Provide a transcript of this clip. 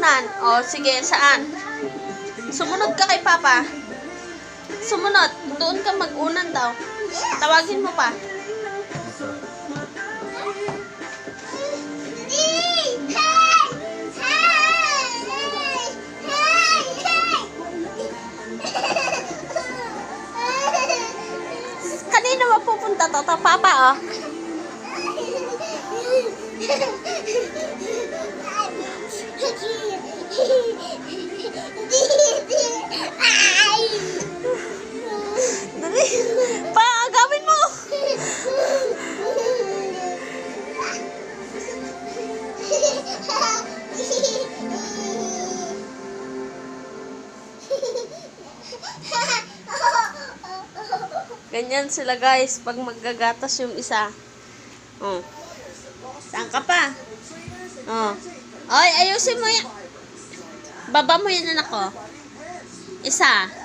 naman. O, sige, saan? Sumunod ka kay Papa. Sumunod. Doon ka mag-unan daw. Tawagin mo pa. Kanino mapupunta to? Papa, oh. Dali. Pa, agawin mo. Ganyan sila guys pag maggagatas yung isa. Oh. Saan ka pa? Oh. Ay, ayusin mo yan. Baba mo yan, anak ko. Isa.